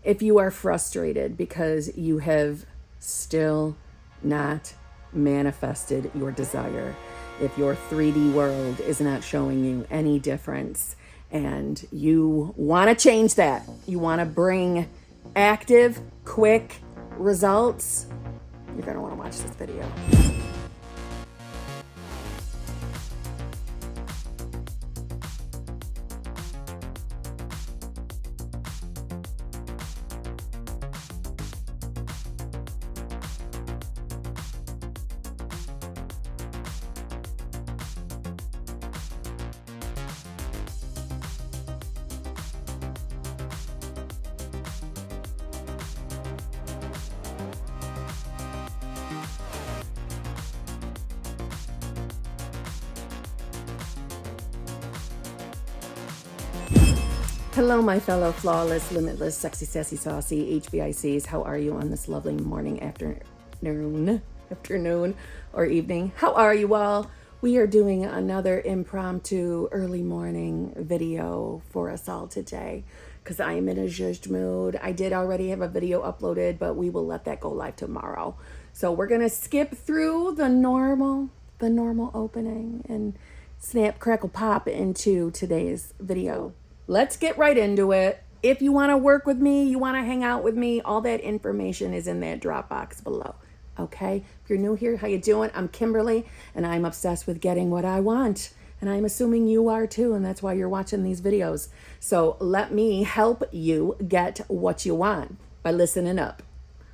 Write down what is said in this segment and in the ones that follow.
If you are frustrated because you have still not manifested your desire, if your 3D world is not showing you any difference and you want to change that, you want to bring active, quick results, you're going to want to watch this video. Hello, my fellow flawless, limitless, sexy, sassy, saucy HBICs. How are you on this lovely morning, afternoon, or evening? How are you all? We are doing another impromptu early morning video for us all today because I am in a zhuzhed mood. I did already have a video uploaded, but we will let that go live tomorrow. So we're going to skip through the normal opening and snap, crackle, pop into today's video. Let's get right into it. If you want to work with me, you want to hang out with me, all that information is in that Dropbox below. Okay? If you're new here, how you doing? I'm Kimberly, and I'm obsessed with getting what I want. And I'm assuming you are too, and that's why you're watching these videos. So let me help you get what you want by listening up.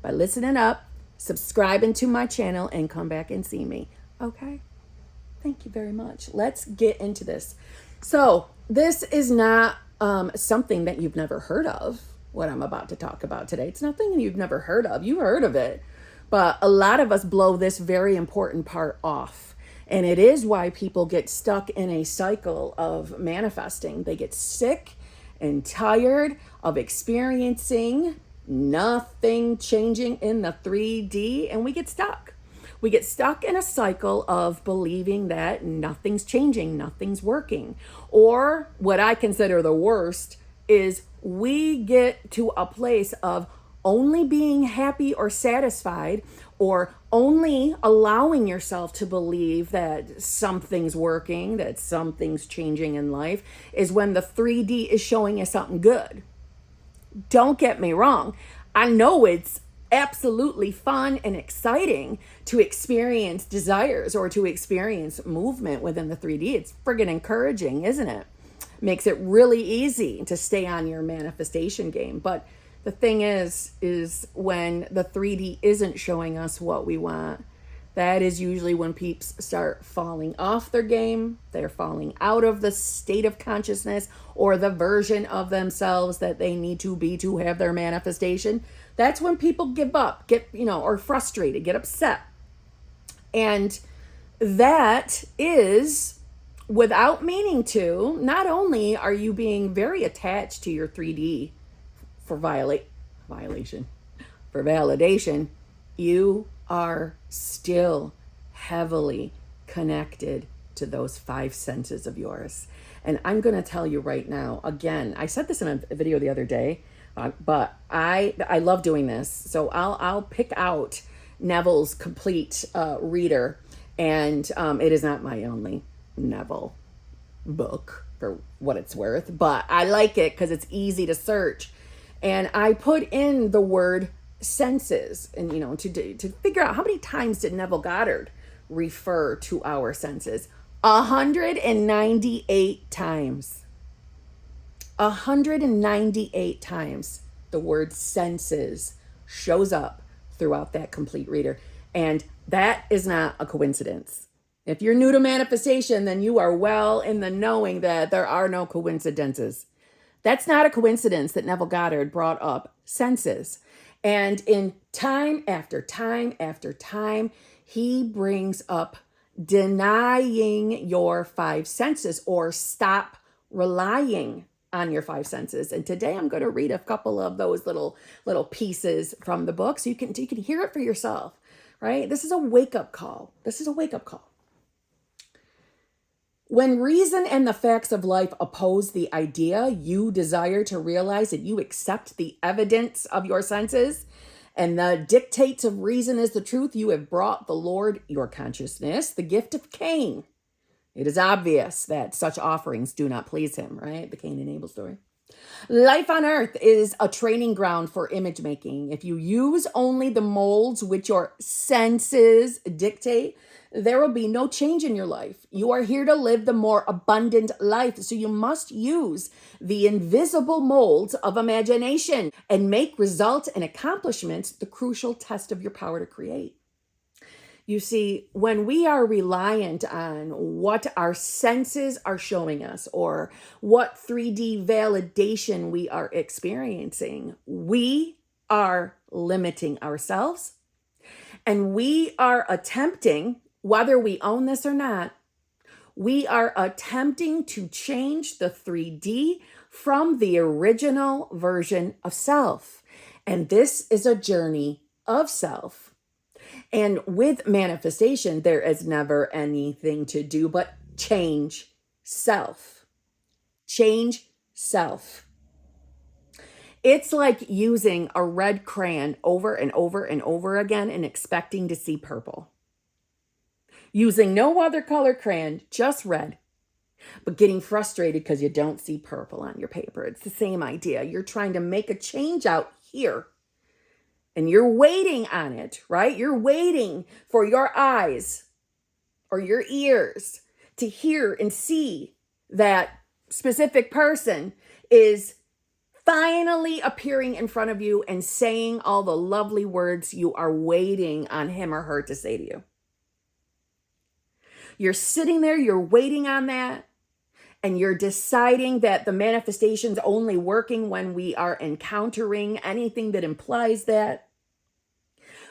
By listening up, subscribing to my channel, and come back and see me. Okay? Thank you very much. Let's get into this. So this is not something that you've never heard of, what I'm about to talk about today. It's nothing you've never heard of. You've heard of it. But a lot of us blow this very important part off. And it is why people get stuck in a cycle of manifesting. They get sick and tired of experiencing nothing changing in the 3D, and we get stuck. We get stuck in a cycle of believing that nothing's changing, nothing's working. Or what I consider the worst is we get to a place of only being happy or satisfied, or only allowing yourself to believe that something's working, that something's changing in life, is when the 3D is showing you something good. Don't get me wrong. I know it's absolutely fun and exciting to experience desires or to experience movement within the 3D. It's friggin' encouraging, isn't it? Makes it really easy to stay on your manifestation game. But the thing is when the 3D isn't showing us what we want, that is usually when peeps start falling off their game. They're falling out of the state of consciousness or the version of themselves that they need to be to have their manifestation. That's when people give up, or frustrated, get upset. And that is, without meaning to, not only are you being very attached to your 3D for validation, you are still heavily connected to those 5 senses of yours. And I'm going to tell you right now, again, I said this in a video the other day, but I love doing this. So I'll pick out Neville's complete reader, and it is not my only Neville book for what it's worth, but I like it because it's easy to search. And I put in the word senses, and to figure out how many times did Neville Goddard refer to our senses. 198 times. 198 times the word senses shows up throughout that complete reader. And that is not a coincidence. If you're new to manifestation, then you are well in the knowing that there are no coincidences. That's not a coincidence that Neville Goddard brought up senses. And in time after time after time, he brings up denying your 5 senses, or stop relying on your 5 senses. And today I'm going to read a couple of those little pieces from the book so you can hear it for yourself, right? This is a wake-up call. When reason and the facts of life oppose the idea you desire to realize, and you accept the evidence of your senses, and the dictates of reason is the truth, you have brought the Lord your consciousness, the gift of Cain. It is obvious that such offerings do not please him, right? The Cain and Abel story. Life on earth is a training ground for image making. If you use only the molds which your senses dictate, there will be no change in your life. You are here to live the more abundant life, so you must use the invisible molds of imagination and make results and accomplishments the crucial test of your power to create. You see, when we are reliant on what our senses are showing us or what 3D validation we are experiencing, we are limiting ourselves, and we are attempting, whether we own this or not, we are attempting to change the 3D from the original version of self. And this is a journey of self. And with manifestation, there is never anything to do but change self. Change self. It's like using a red crayon over and over and over again and expecting to see purple. Using no other color crayon, just red, but getting frustrated because you don't see purple on your paper. It's the same idea. You're trying to make a change out here. And you're waiting on it, right? You're waiting for your eyes or your ears to hear and see that specific person is finally appearing in front of you and saying all the lovely words you are waiting on him or her to say to you. You're sitting there, you're waiting on that, and you're deciding that the manifestation's only working when we are encountering anything that implies that.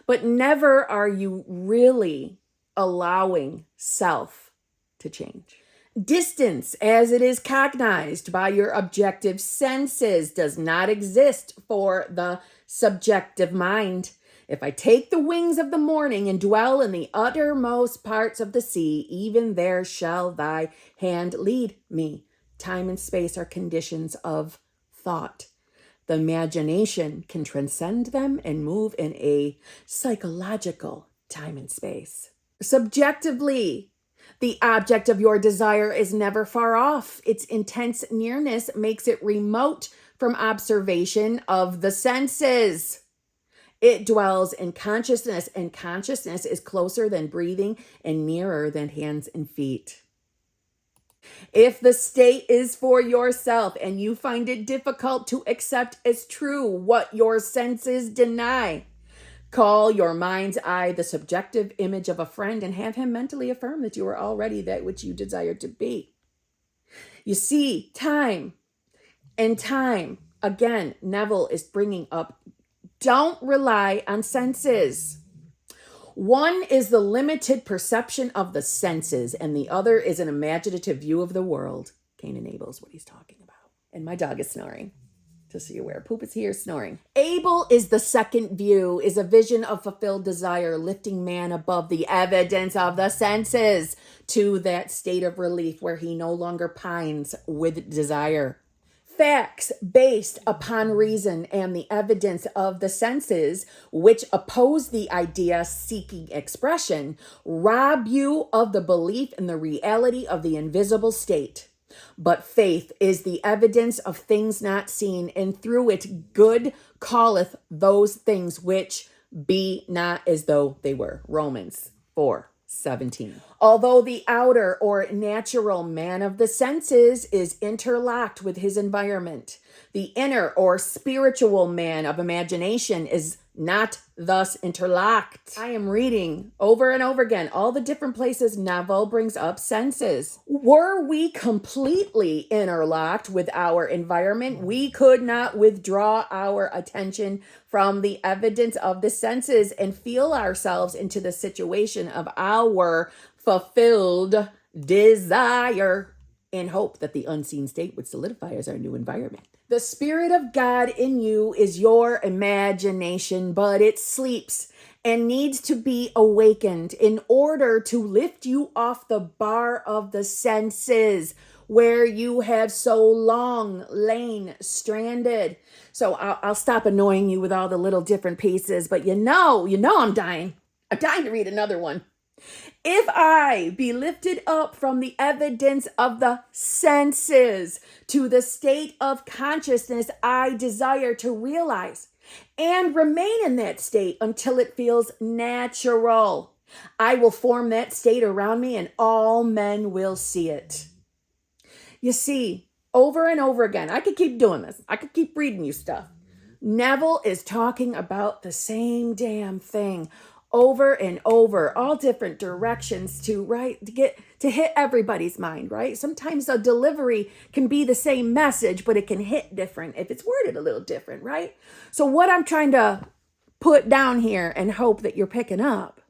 But never are you really allowing self to change. Distance, as it is cognized by your objective senses, does not exist for the subjective mind. If I take the wings of the morning and dwell in the uttermost parts of the sea, even there shall thy hand lead me. Time and space are conditions of thought. The imagination can transcend them and move in a psychological time and space. Subjectively, the object of your desire is never far off. Its intense nearness makes it remote from observation of the senses. It dwells in consciousness, and consciousness is closer than breathing and nearer than hands and feet. If the state is for yourself and you find it difficult to accept as true what your senses deny, call your mind's eye the subjective image of a friend and have him mentally affirm that you are already that which you desire to be. You see, time and time, again, Neville is bringing up, don't rely on senses. One is the limited perception of the senses, and the other is an imaginative view of the world. Cain and Abel is what he's talking about. And my dog is snoring, just so you're aware. Poop is here snoring. Abel is the second view, is a vision of fulfilled desire, lifting man above the evidence of the senses to that state of relief where he no longer pines with desire. Facts based upon reason and the evidence of the senses, which oppose the idea seeking expression, rob you of the belief in the reality of the invisible state. But faith is the evidence of things not seen, and through it good calleth those things which be not as though they were. Romans 4:17. Although the outer or natural man of the senses is interlocked with his environment, the inner or spiritual man of imagination is not thus interlocked. I am reading over and over again all the different places Neville brings up senses. Were we completely interlocked with our environment, we could not withdraw our attention from the evidence of the senses and feel ourselves into the situation of our fulfilled desire in hope that the unseen state would solidify as our new environment. The Spirit of God in you is your imagination, but it sleeps and needs to be awakened in order to lift you off the bar of the senses where you have so long lain stranded. So I'll stop annoying you with all the little different pieces, but you know I'm dying. I'm dying to read another one. If I be lifted up from the evidence of the senses to the state of consciousness I desire to realize, and remain in that state until it feels natural, I will form that state around me and all men will see it. You see, over and over again, I could keep doing this. I could keep reading you stuff. Neville is talking about the same damn thing over and over, all different directions to hit everybody's mind, right? Sometimes the delivery can be the same message, but it can hit different if it's worded a little different, right? So what I'm trying to put down here and hope that you're picking up,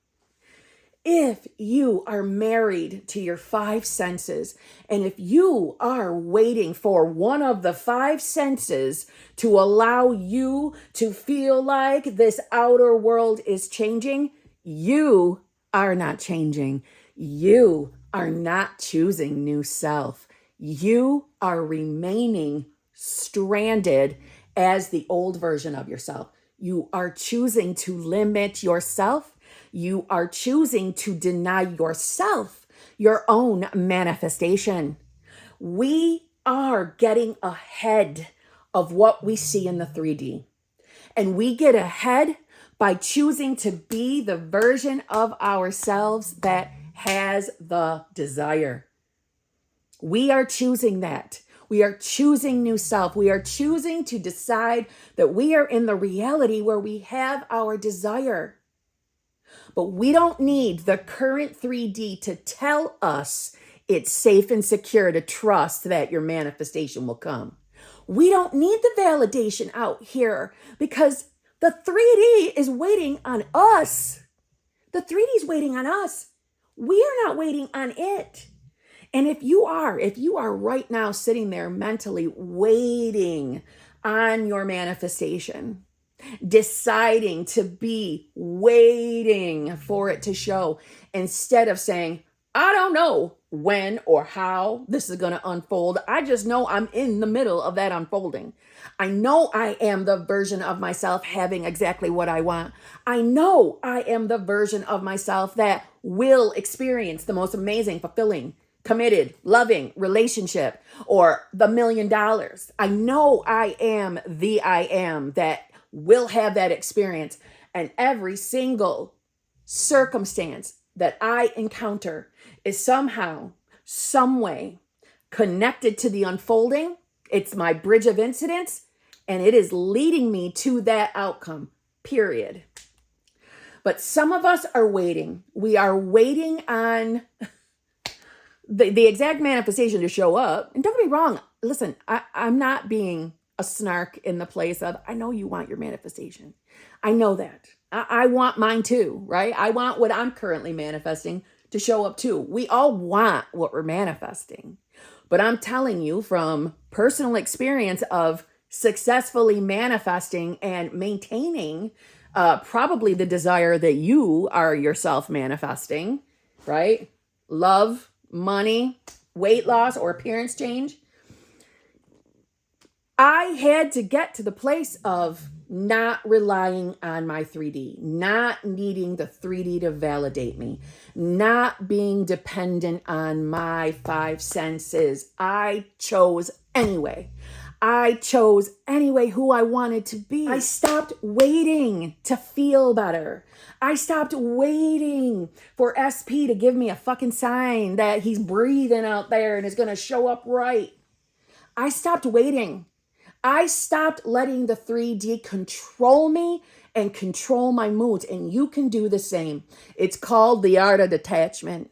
if you are married to your five senses, and if you are waiting for one of the five senses to allow you to feel like this outer world is changing, you are not changing. You are not choosing new self. You are remaining stranded as the old version of yourself. You are choosing to limit yourself. You are choosing to deny yourself your own manifestation. We are getting ahead of what we see in the 3D. And we get ahead by choosing to be the version of ourselves that has the desire. We are choosing that. We are choosing new self. We are choosing to decide that we are in the reality where we have our desire. But we don't need the current 3D to tell us it's safe and secure to trust that your manifestation will come. We don't need the validation out here because the 3D is waiting on us. The 3D is waiting on us. We are not waiting on it. And if you are right now sitting there mentally waiting on your manifestation, deciding to be waiting for it to show instead of saying, I don't know when or how this is going to unfold. I just know I'm in the middle of that unfolding. I know I am the version of myself having exactly what I want. I know I am the version of myself that will experience the most amazing, fulfilling, committed, loving relationship or the $1 million. I know I am the I am that will have that experience. And every single circumstance that I encounter is somehow, some way connected to the unfolding. It's my bridge of incidents, and it is leading me to that outcome, period. But some of us are waiting. We are waiting on the exact manifestation to show up. And don't get me wrong. Listen, I'm not being a snark in the place of, I know you want your manifestation. I know that. I want mine too, right? I want what I'm currently manifesting to show up too. We all want what we're manifesting. But I'm telling you from personal experience of successfully manifesting and maintaining probably the desire that you are yourself manifesting, right? Love, money, weight loss, or appearance change. I had to get to the place of not relying on my 3D, not needing the 3D to validate me, not being dependent on my five senses. I chose anyway. I chose anyway who I wanted to be. I stopped waiting to feel better. I stopped waiting for SP to give me a fucking sign that he's breathing out there and is going to show up right. I stopped waiting. I stopped letting the 3D control me and control my moods. And you can do the same. It's called the art of detachment.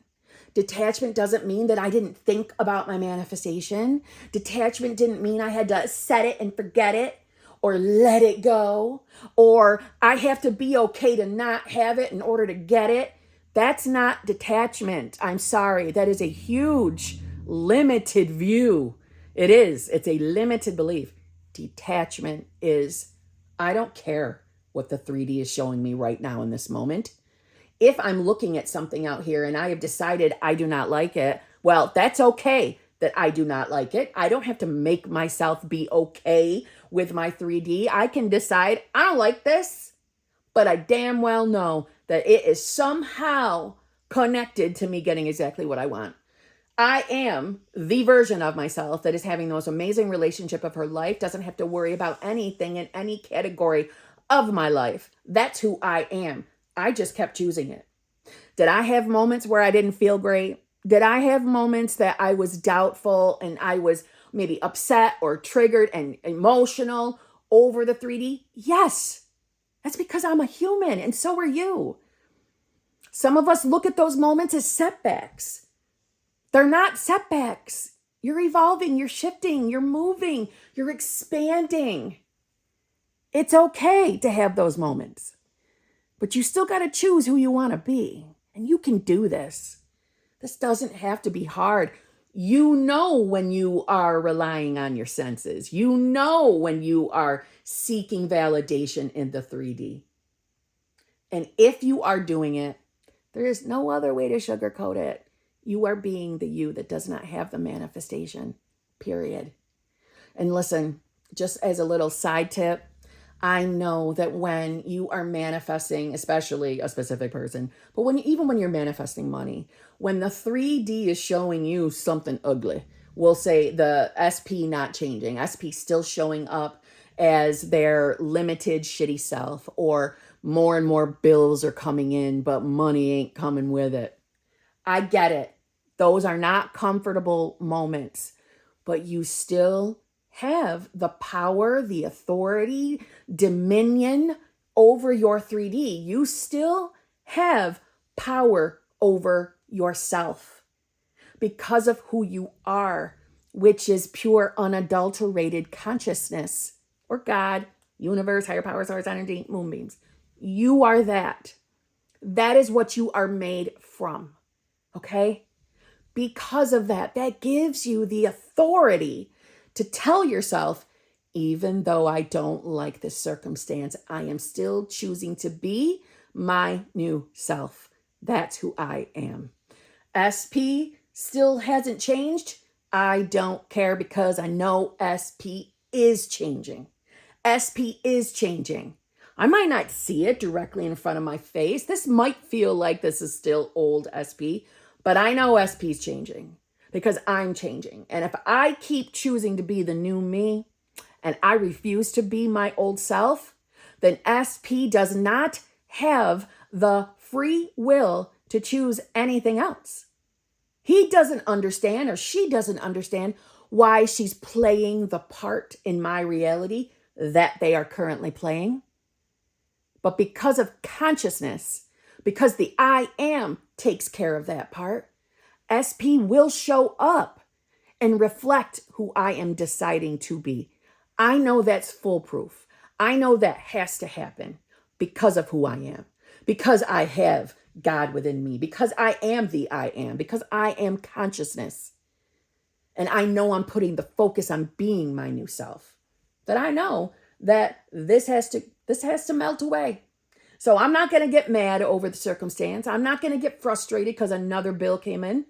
Detachment doesn't mean that I didn't think about my manifestation. Detachment didn't mean I had to set it and forget it or let it go, or I have to be okay to not have it in order to get it. That's not detachment. I'm sorry. That is a huge, limited view. It is. It's a limited belief. Detachment is, I don't care. what the 3D is showing me right now in this moment. If I'm looking at something out here and I have decided I do not like it, well, that's okay that I do not like it. I don't have to make myself be okay with my 3D. I can decide I don't like this, but I damn well know that it is somehow connected to me getting exactly what I want. I am the version of myself that is having the most amazing relationship of her life, doesn't have to worry about anything in any category of my life. That's who I am. I just kept choosing it. Did I have moments where I didn't feel great? Did I have moments that I was doubtful and I was maybe upset or triggered and emotional over the 3D? Yes. That's because I'm a human and so are you. Some of us look at those moments as setbacks. They're not setbacks. You're evolving, you're shifting, you're moving, you're expanding. It's okay to have those moments, but you still got to choose who you want to be. And you can do this. This doesn't have to be hard. You know when you are relying on your senses. You know when you are seeking validation in the 3D. And if you are doing it, there is no other way to sugarcoat it. You are being the you that does not have the manifestation, period. And listen, just as a little side tip, I know that when you are manifesting, especially a specific person, but even when you're manifesting money, when the 3D is showing you something ugly, we'll say the SP not changing, SP still showing up as their limited shitty self, or more and more bills are coming in, but money ain't coming with it. I get it. Those are not comfortable moments, but you still have the power, the authority, dominion over your 3D. You still have power over yourself because of who you are, which is pure, unadulterated consciousness, or God, universe, higher power, source, energy, moonbeams. You are that. That is what you are made from. Okay? Because of that, that gives you the authority to tell yourself, even though I don't like this circumstance, I am still choosing to be my new self. That's who I am. SP still hasn't changed. I don't care because I know SP is changing. SP is changing. I might not see it directly in front of my face. This might feel like this is still old SP, but I know SP is changing because I'm changing. And if I keep choosing to be the new me and I refuse to be my old self, then SP does not have the free will to choose anything else. He doesn't understand, or she doesn't understand, why she's playing the part in my reality that they are currently playing. But because of consciousness, because the I am takes care of that part, SP will show up and reflect who I am deciding to be. I know that's foolproof. I know that has to happen because of who I am, because I have God within me, because I am the I am, because I am consciousness. And I know I'm putting the focus on being my new self. That I know that this has to melt away. So I'm not going to get mad over the circumstance. I'm not going to get frustrated because another bill came in,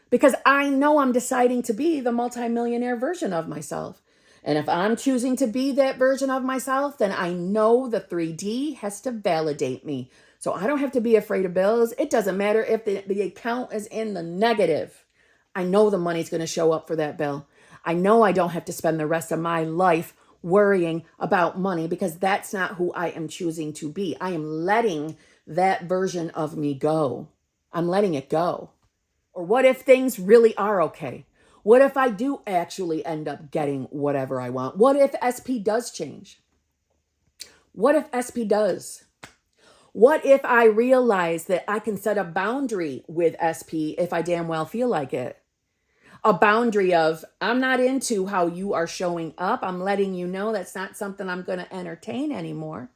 because I know I'm deciding to be the multimillionaire version of myself. And if I'm choosing to be that version of myself, then I know the 3D has to validate me. So I don't have to be afraid of bills. It doesn't matter if the account is in the negative. I know the money's going to show up for that bill. I know I don't have to spend the rest of my life worrying about money, because that's not who I am choosing to be. I am letting that version of me go. I'm letting it go. Or what if things really are okay? What if I do actually end up getting whatever I want? What if SP does change? What if SP does? What if I realize that I can set a boundary with SP if I damn well feel like it? A boundary of, I'm not into how you are showing up. I'm letting you know that's not something I'm going to entertain anymore.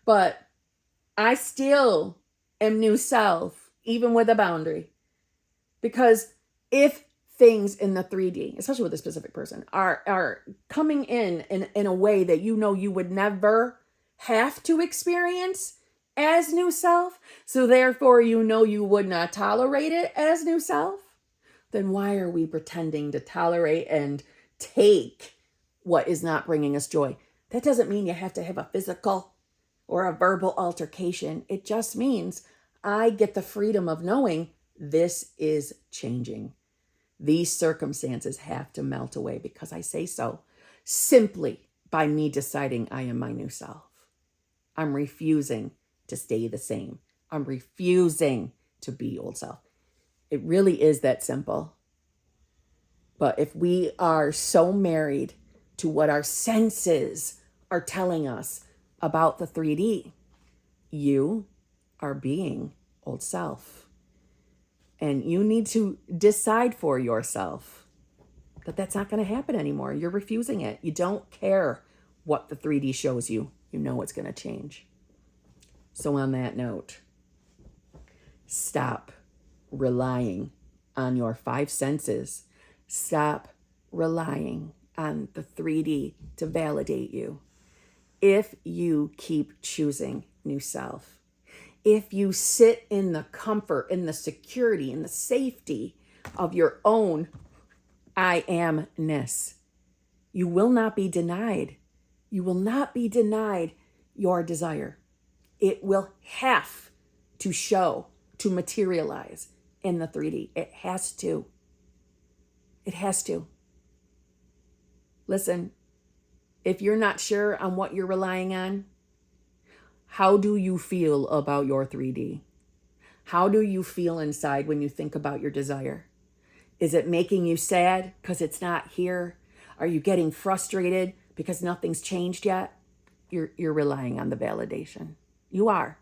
But I still am new self, even with a boundary. Because if things in the 3D, especially with a specific person, are coming in a way that you know you would never have to experience as new self, so therefore you know you would not tolerate it as new self, then why are we pretending to tolerate and take what is not bringing us joy? That doesn't mean you have to have a physical or a verbal altercation. It just means I get the freedom of knowing this is changing. These circumstances have to melt away because I say so, simply by me deciding I am my new self. I'm refusing to stay the same. I'm refusing to be old self. It really is that simple. But if we are so married to what our senses are telling us about the 3D, you are being old self. And you need to decide for yourself that that's not going to happen anymore. You're refusing it. You don't care what the 3D shows you. You know it's going to change. So on that note, stop relying on your 5 senses. Stop relying on the 3D to validate you. If you keep choosing new self, if you sit in the comfort, in the security, in the safety of your own I amness, you will not be denied. You will not be denied your desire. It will have to show, to materialize in the 3D. It has to. It has to. Listen, if you're not sure on what you're relying on, how do you feel about your 3D? How do you feel inside when you think about your desire? Is it making you sad because it's not here? Are you getting frustrated because nothing's changed yet? You're relying on the validation. You are.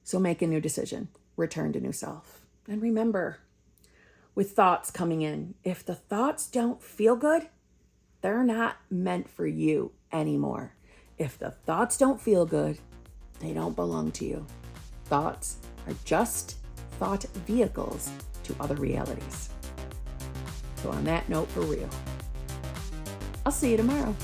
So make a new decision. Return to new self. And remember, with thoughts coming in, if the thoughts don't feel good, they're not meant for you anymore. If the thoughts don't feel good, they don't belong to you. Thoughts are just thought vehicles to other realities. So on that note, for real, I'll see you tomorrow.